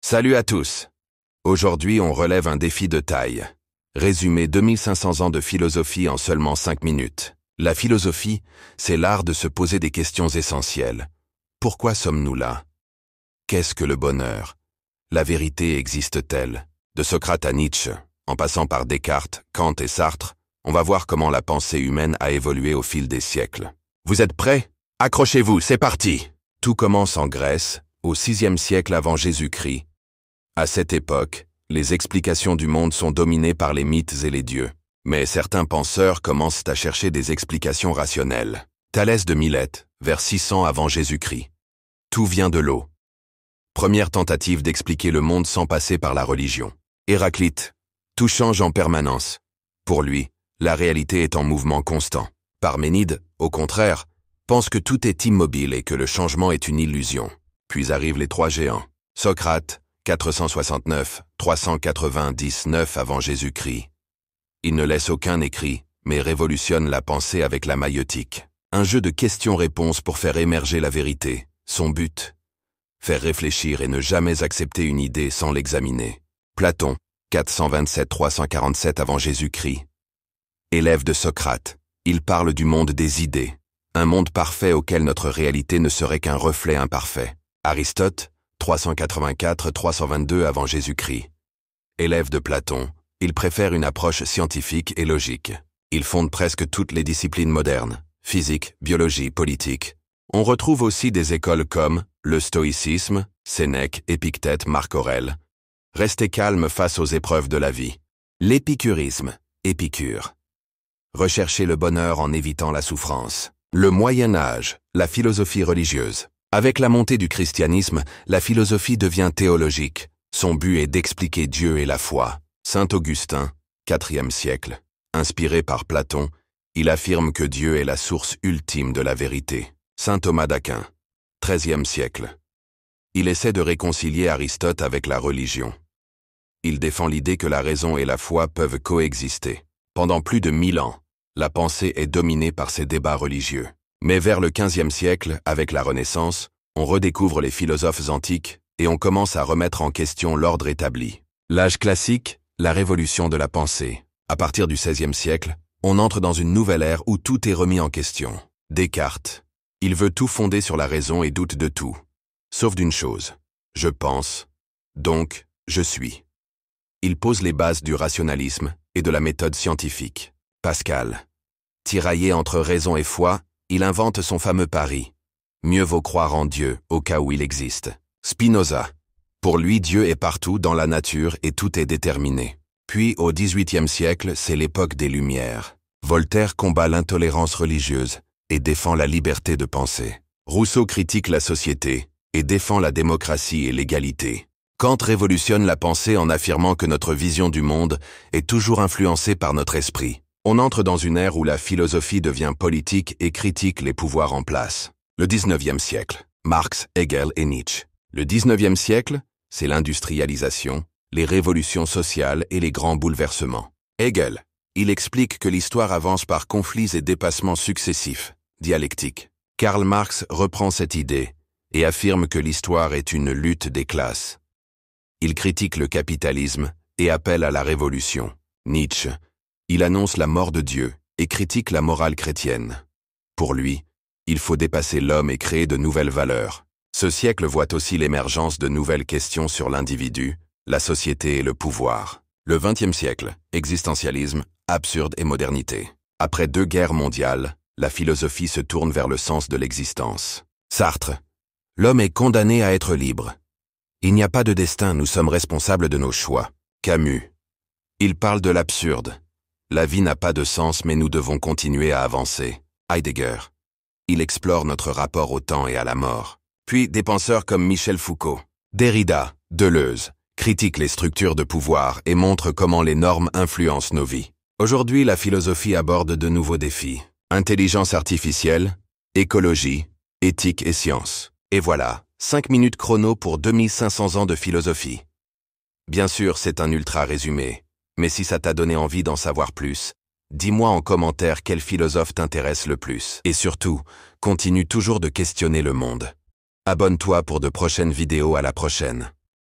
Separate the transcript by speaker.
Speaker 1: Salut à tous. Aujourd'hui, on relève un défi de taille. Résumer 2500 ans de philosophie en seulement 5 minutes. La philosophie, c'est l'art de se poser des questions essentielles. Pourquoi sommes-nous là? Qu'est-ce que le bonheur? La vérité existe-t-elle? De Socrate à Nietzsche, en passant par Descartes, Kant et Sartre, on va voir comment la pensée humaine a évolué au fil des siècles. Vous êtes prêts? Accrochez-vous, c'est parti! Tout commence en Grèce, au VIe siècle avant Jésus-Christ. À cette époque, les explications du monde sont dominées par les mythes et les dieux. Mais certains penseurs commencent à chercher des explications rationnelles. Thalès de Milète, vers 600 avant Jésus-Christ. Tout vient de l'eau. Première tentative d'expliquer le monde sans passer par la religion. Héraclite. Tout change en permanence. Pour lui, la réalité est en mouvement constant. Parménide, au contraire, pense que tout est immobile et que le changement est une illusion. Puis arrivent les trois géants. Socrate, 469-399 avant Jésus-Christ. Il ne laisse aucun écrit, mais révolutionne la pensée avec la maïeutique. Un jeu de questions-réponses pour faire émerger la vérité. Son but? Faire réfléchir et ne jamais accepter une idée sans l'examiner. Platon, 427-347 avant Jésus-Christ. Élève de Socrate, il parle du monde des idées, un monde parfait auquel notre réalité ne serait qu'un reflet imparfait. Aristote, 384-322 avant Jésus-Christ. Élève de Platon, il préfère une approche scientifique et logique. Il fonde presque toutes les disciplines modernes, physique, biologie, politique. On retrouve aussi des écoles comme le stoïcisme, Sénèque, Épictète, Marc Aurèle. Rester calme face aux épreuves de la vie. L'épicurisme, Épicure. Rechercher le bonheur en évitant la souffrance. Le Moyen Âge, la philosophie religieuse. Avec la montée du christianisme, la philosophie devient théologique. Son but est d'expliquer Dieu et la foi. Saint Augustin, IVe siècle. Inspiré par Platon, il affirme que Dieu est la source ultime de la vérité. Saint Thomas d'Aquin, XIIIe siècle. Il essaie de réconcilier Aristote avec la religion. Il défend l'idée que la raison et la foi peuvent coexister. Pendant plus de 1000 ans, la pensée est dominée par ces débats religieux. Mais vers le XVe siècle, avec la Renaissance, on redécouvre les philosophes antiques et on commence à remettre en question l'ordre établi. L'âge classique, la révolution de la pensée. À partir du XVIe siècle, on entre dans une nouvelle ère où tout est remis en question. Descartes. Il veut tout fonder sur la raison et doute de tout. Sauf d'une chose. Je pense, donc je suis. Il pose les bases du rationalisme et de la méthode scientifique. Pascal. Tiraillé entre raison et foi, il invente son fameux pari. Mieux vaut croire en Dieu au cas où il existe. Spinoza. Pour lui, Dieu est partout dans la nature et tout est déterminé. Puis, au XVIIIe siècle, c'est l'époque des Lumières. Voltaire combat l'intolérance religieuse et défend la liberté de penser. Rousseau critique la société et défend la démocratie et l'égalité. Kant révolutionne la pensée en affirmant que notre vision du monde est toujours influencée par notre esprit. On entre dans une ère où la philosophie devient politique et critique les pouvoirs en place. Le XIXe siècle, Marx, Hegel et Nietzsche. Le XIXe siècle, c'est l'industrialisation, les révolutions sociales et les grands bouleversements. Hegel, il explique que l'histoire avance par conflits et dépassements successifs, dialectique. Karl Marx reprend cette idée et affirme que l'histoire est une lutte des classes. Il critique le capitalisme et appelle à la révolution. Nietzsche, il annonce la mort de Dieu et critique la morale chrétienne. Pour lui, il faut dépasser l'homme et créer de nouvelles valeurs. Ce siècle voit aussi l'émergence de nouvelles questions sur l'individu, la société et le pouvoir. Le XXe siècle, existentialisme, absurde et modernité. Après 2 guerres mondiales, la philosophie se tourne vers le sens de l'existence. Sartre. L'homme est condamné à être libre. Il n'y a pas de destin, nous sommes responsables de nos choix. Camus. Il parle de l'absurde. La vie n'a pas de sens, mais nous devons continuer à avancer. Heidegger. Il explore notre rapport au temps et à la mort. Puis des penseurs comme Michel Foucault. Derrida, Deleuze, critiquent les structures de pouvoir et montrent comment les normes influencent nos vies. Aujourd'hui, la philosophie aborde de nouveaux défis. Intelligence artificielle, écologie, éthique et science. Et voilà, 5 minutes chrono pour 2500 ans de philosophie. Bien sûr, c'est un ultra résumé. Mais si ça t'a donné envie d'en savoir plus, dis-moi en commentaire quel philosophe t'intéresse le plus. Et surtout, continue toujours de questionner le monde. Abonne-toi pour de prochaines vidéos, à la prochaine.